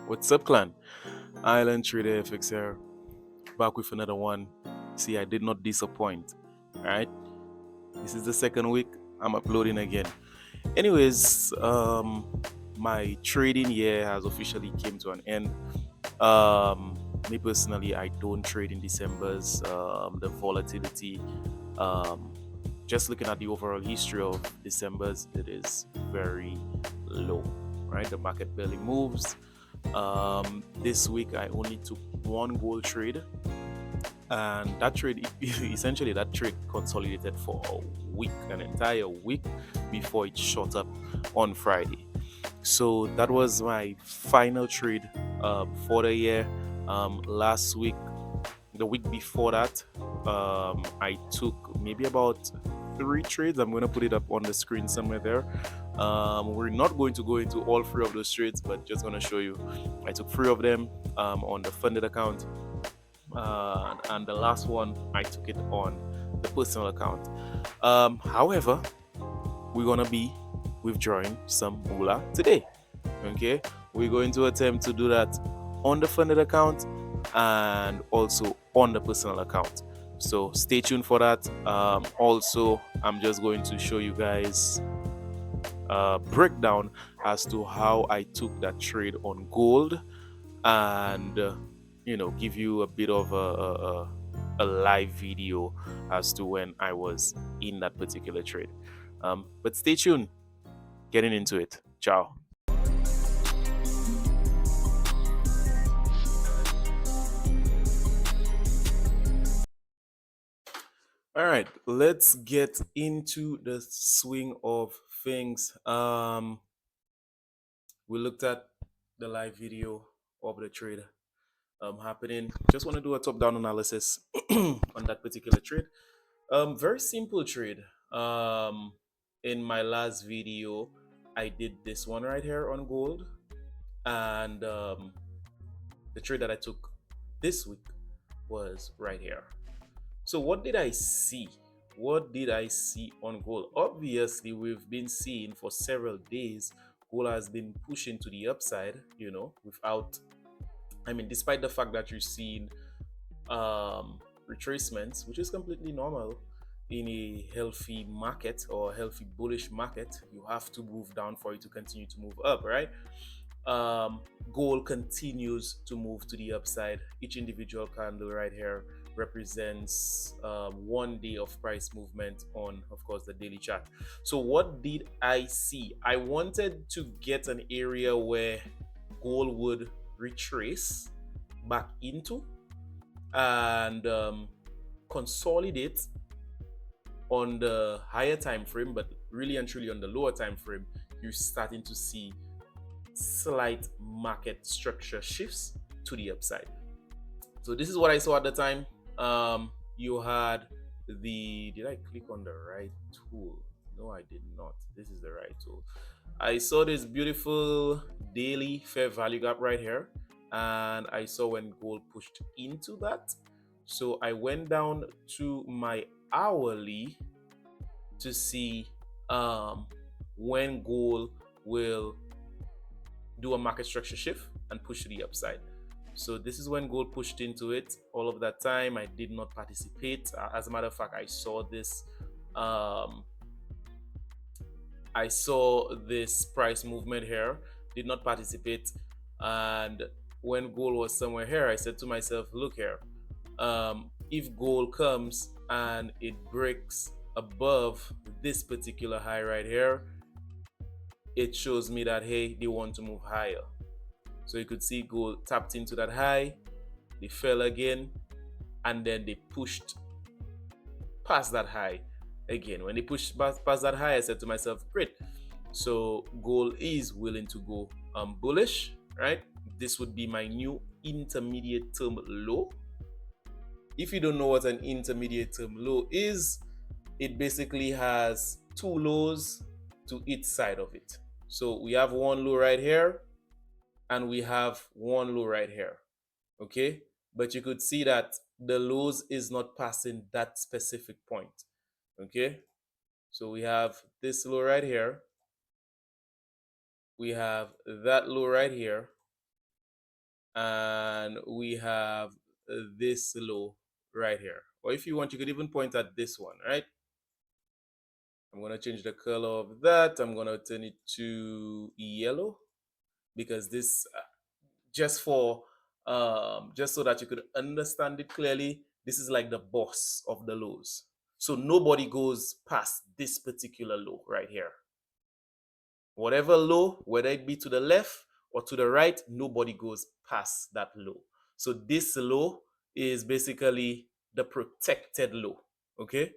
What's up, clan? Island Trader FX here, back with another one. See, I did not disappoint. Alright, this is the second week I'm uploading again. Anyways, my trading year has officially came to an end. Me personally, I don't trade in December's. The volatility, um, just looking at the overall history of December's, it is very low. Right, the market barely moves. This week I only took one gold trade, and that trade essentially that trade consolidated for a week, an entire week before it shot up on Friday. So that was my final trade for the year. Last week, the week before that, I took maybe about three trades. I'm going to put it up on the screen somewhere there. We're not going to go into all three of those trades, but just going to show you. I took three of them on the funded account, and the last one I took it on the personal account. However, we're going to be withdrawing some moolah today. Okay, we're going to attempt to do that on the funded account and also on the personal account. So stay tuned for that. Also, I'm just going to show you guys a breakdown as to how I took that trade on gold, and give you a bit of a live video as to when I was in that particular trade. But stay tuned. Getting into it. Ciao. All right, let's get into the swing of things. We looked at the live video of the trade happening. Just want to do a top-down analysis on that particular trade. Very simple trade. In my last video, I did this one right here on gold, and the trade that I took this week was right here. So what did I see? What did I see on gold? Obviously, we've been seeing for several days gold has been pushing to the upside, without, despite the fact that you're seeing retracements, which is completely normal in a healthy market or a healthy bullish market. You have to move down for it to continue to move up, right? um, Gold continues to move to the upside. Each individual candle right here represents 1 day of price movement on, of course, the daily chart. So what did I see? I wanted to get an area where gold would retrace back into and consolidate on the higher time frame, but really and truly on the lower time frame, you're starting to see slight market structure shifts to the upside. So this is what I saw at the time. You had did I click on the right tool? No, I did not. This is the right tool. I saw this beautiful daily fair value gap right here, and I saw when gold pushed into that. So I went down to my hourly to see when gold will do a market structure shift and push to the upside. So this is when gold pushed into it. All of that time, I did not participate. As a matter of fact, Um, I saw this price movement here. Did not participate, and when gold was somewhere here, I said to myself, "Look here. If gold comes and it breaks above this particular high right here, it shows me that hey, they want to move higher." So you could see gold tapped into that high, they fell again, and then they pushed past that high again. When they pushed past that high, I said to myself, great. So gold is willing to go bullish, right? This would be my new intermediate term low. If you don't know what an intermediate term low is, it basically has two lows to each side of it. So we have one low right here, and we have one low right here. Okay, but you could see that the lows is not passing that specific point. Okay, so we have this low right here, we have that low right here, and we have this low right here. Or if you want, you could even point at this one, right? I'm going to change the color of that. I'm going to turn it to yellow because this just for just so that you could understand it clearly, this is like the boss of the lows. So nobody goes past this particular low right here. Whatever low, whether it be to the left or to the right, nobody goes past that low. So this low is basically the protected low. Okay,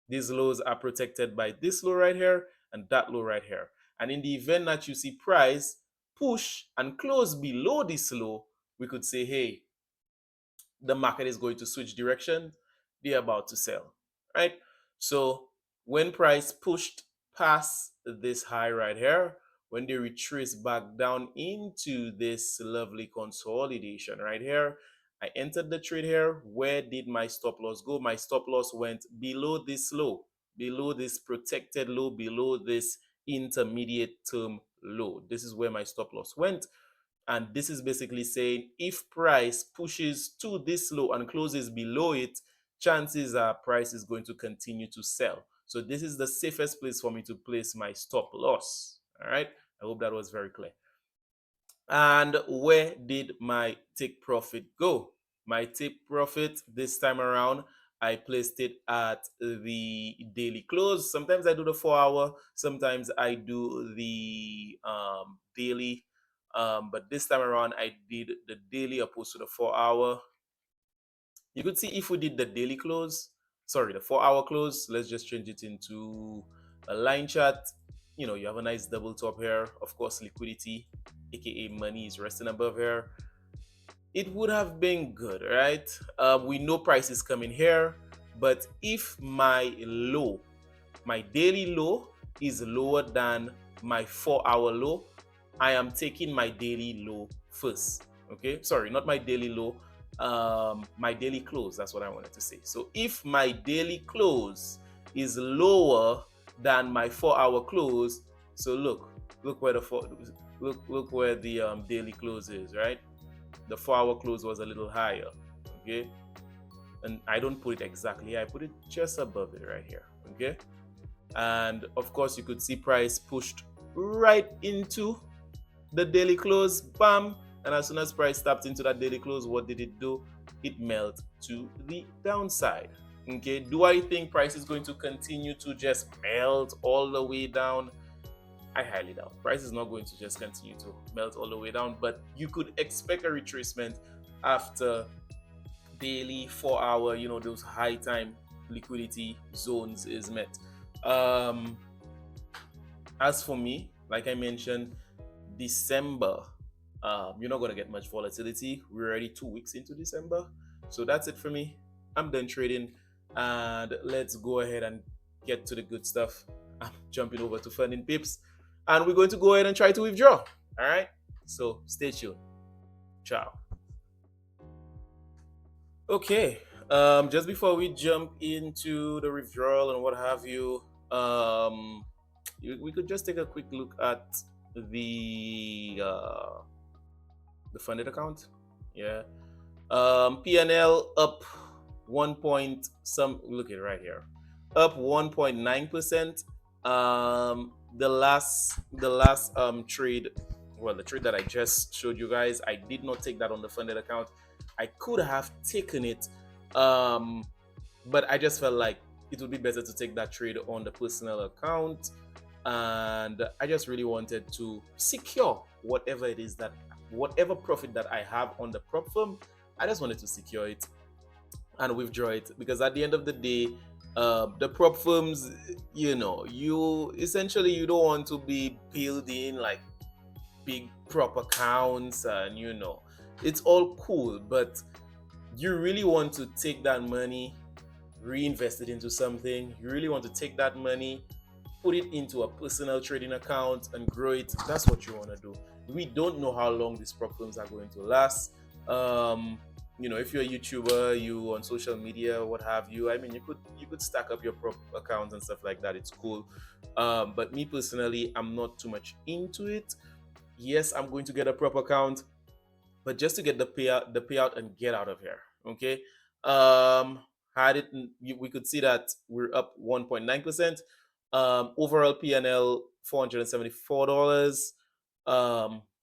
these lows are protected by this low right here and that low right here. And in the event that you see price push and close below this low, we could say, hey, the market is going to switch direction. They're about to sell, right? So when price pushed past this high right here, when they retrace back down into this lovely consolidation right here, I entered the trade here. Where did my stop loss go? My stop loss went below this low, below this protected low, below this intermediate term low. This is where my stop loss went. And this is basically saying if price pushes to this low and closes below it, chances are price is going to continue to sell. So this is the safest place for me to place my stop loss. All right. I hope that was very clear. And where did my take profit go? My take profit this time around, I placed it at the daily close. Sometimes I do the 4 hour, sometimes I do the daily. But this time around, I did the daily opposed to the 4 hour. You could see if we did the daily close, sorry, the 4 hour close, let's just change it into a line chart. You know, you have a nice double top here. Of course, liquidity, aka money, is resting above here. It would have been good, right? We know price is coming here, but if my low, my daily low is lower than my 4 hour low, I am taking my daily low first. Okay, sorry, not my daily low, my daily close. That's what I wanted to say. So if my daily close is lower than my 4 hour close, so look where the look where the daily close is, right? The 4 hour close was a little higher. Okay, and I don't put it exactly, I put it just above it right here. Okay, and of course you could see price pushed right into the daily close, bam, and as soon as price tapped into that daily close, what did it do? It melted to the downside. Okay, do I think price is going to continue to just melt all the way down? I highly doubt. Price is not going to just continue to melt all the way down, but you could expect a retracement after daily 4 hour, you know, those high time liquidity zones is met. um as for me, like I mentioned, December, you're not going to get much volatility. We're already 2 weeks into December. So that's it for me. I'm done trading. And let's go ahead and get to the good stuff. I'm jumping over to Funding Pips. And we're going to go ahead and try to withdraw. All right. So stay tuned. Ciao. Okay. Just before we jump into the withdrawal and what have you, we could just take a quick look at the funded account. Yeah. PNL up 1 point some, look at it right here, up 1.9%. The last trade, well, the trade that I just showed you guys, I did not take that on the funded account. I could have taken it, but I just felt like it would be better to take that trade on the personal account. And I just really wanted to secure whatever it is that, whatever profit that I have on the prop firm, I just wanted to secure it and withdraw it, because at the end of the day, the prop firms, you know, you essentially, you don't want to be building like big prop accounts, and you know, it's all cool, but you really want to take that money, reinvest it into something. You really want to take that money, put it into a personal trading account and grow it. That's what you want to do. We don't know how long these prop firms are going to last. You know, if you're a YouTuber, you on social media, what have you, I mean, you could stack up your prop accounts and stuff like that. It's cool. But me personally, I'm not too much into it. Yes, I'm going to get a prop account, but just to get the payout and get out of here. Okay. Um, had it, we could see that we're up 1.9%. Overall PNL $474.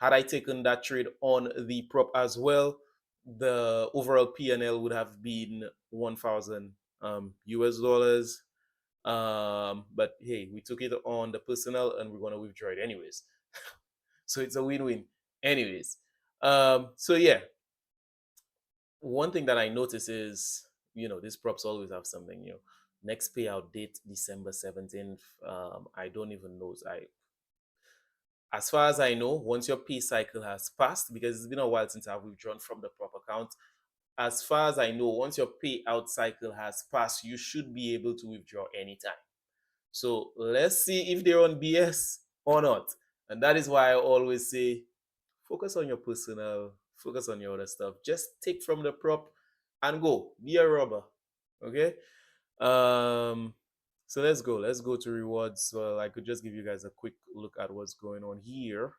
Had I taken that trade on the prop as well, the overall PNL would have been 1,000 US dollars. But hey, we took it on the personal and we're gonna withdraw it anyways. So it's a win-win. Anyways, so yeah, one thing that I notice is, these props always have something new. Next payout date, December 17th. I don't even know. As far as I know, once your pay cycle has passed, because it's been a while since I've withdrawn from the prop account, as far as I know, once your payout cycle has passed, you should be able to withdraw anytime. So let's see if they're on BS or not. And that is why I always say focus on your personal, focus on your other stuff. Just take from the prop and go. Be a robber. Okay? Um so let's go. Let's go to rewards. Well, I could just give you guys a quick look at what's going on here.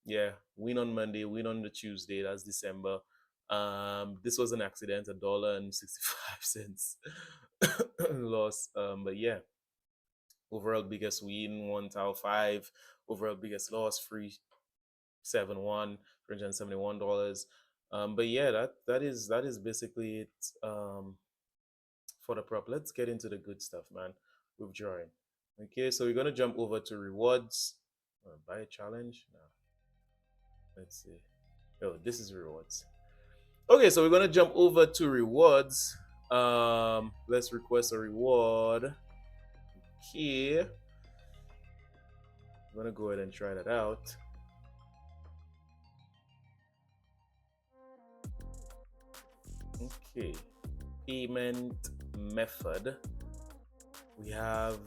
Yeah, win on Monday, win on the Tuesday, that's December. This was an accident, $1.65 loss. But yeah, overall biggest win 1,005, overall biggest loss 371, $371. But yeah, that is basically it for the prop. Let's get into the good stuff, man. Withdrawing. Okay, so we're gonna jump over to rewards. Buy a challenge. No. Let's see. Oh, this is rewards. Okay, so we're gonna jump over to rewards. Let's request a reward here. I'm gonna go ahead and try that out. Okay, payment method. We have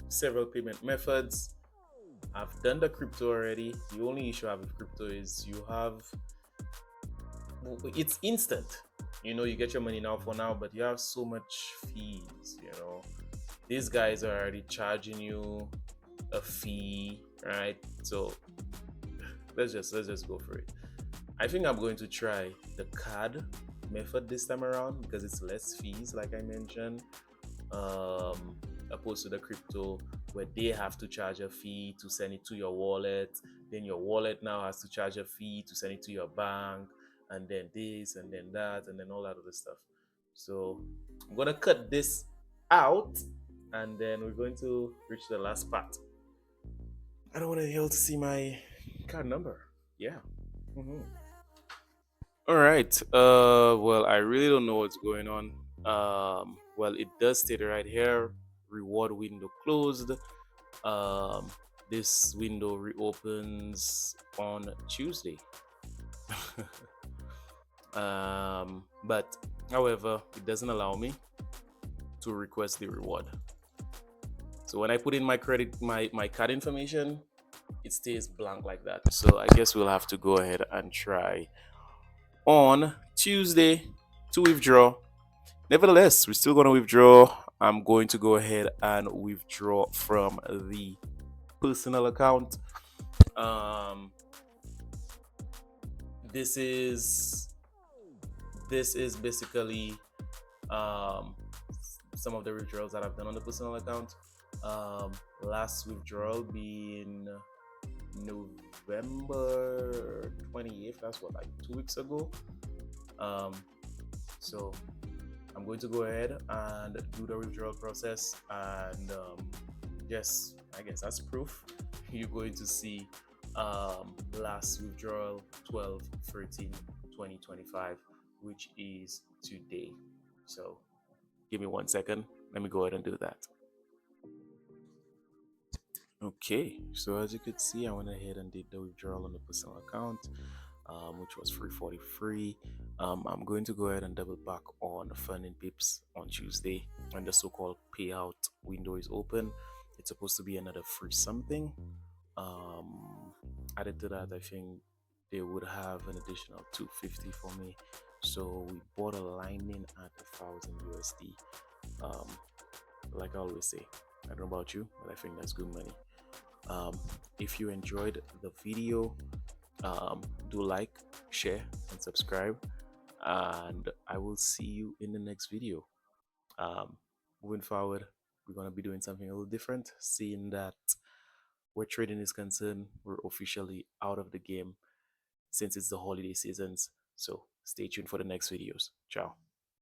several payment methods. I've done the crypto already. The only issue I have with crypto is it's instant. You get your money now for now, but you have so much fees. These guys are already charging you a fee, right? So let's just go for it. I think I'm going to try the card method this time around because it's less fees, like I mentioned, opposed to the crypto where they have to charge a fee to send it to your wallet. Then your wallet now has to charge a fee to send it to your bank, and then this, and then that, and then all that other stuff. So I'm gonna cut this out, and then we're going to reach the last part. I don't want to able to see my card number. Yeah. Mhm. All right. Well, I really don't know what's going on. Well, it does state right here, reward window closed. Um, this window reopens on Tuesday. But however, it doesn't allow me to request the reward. So when I put in my card information, it stays blank like that. So I guess we'll have to go ahead and try on Tuesday to withdraw. Nevertheless, we're still going to withdraw. I'm going to go ahead and withdraw from the personal account. Um, this is basically some of the withdrawals that I've done on the personal account. Last withdrawal being November 28th. That's what, like 2 weeks ago. So I'm going to go ahead and do the withdrawal process, and yes, I guess that's proof. You're going to see last withdrawal 12/13/2025, which is today. So give me 1 second. Let me go ahead and do that. Okay, so as you could see, I went ahead and did the withdrawal on the personal account, which was free. I'm going to go ahead and double back on Funding Pips on Tuesday when the so-called payout window is open. It's supposed to be another free something. Added to that, I think they would have an additional 250 for me. So we bought a Lightning at 1,000 USD. Like I always say, I don't know about you, but I think that's good money. If you enjoyed the video, Do like, share, and subscribe. And I will see you in the next video. Um, Moving forward, we're going to be doing something a little different, seeing that where trading is concerned, we're officially out of the game since it's the holiday seasons. So stay tuned for the next videos. Ciao.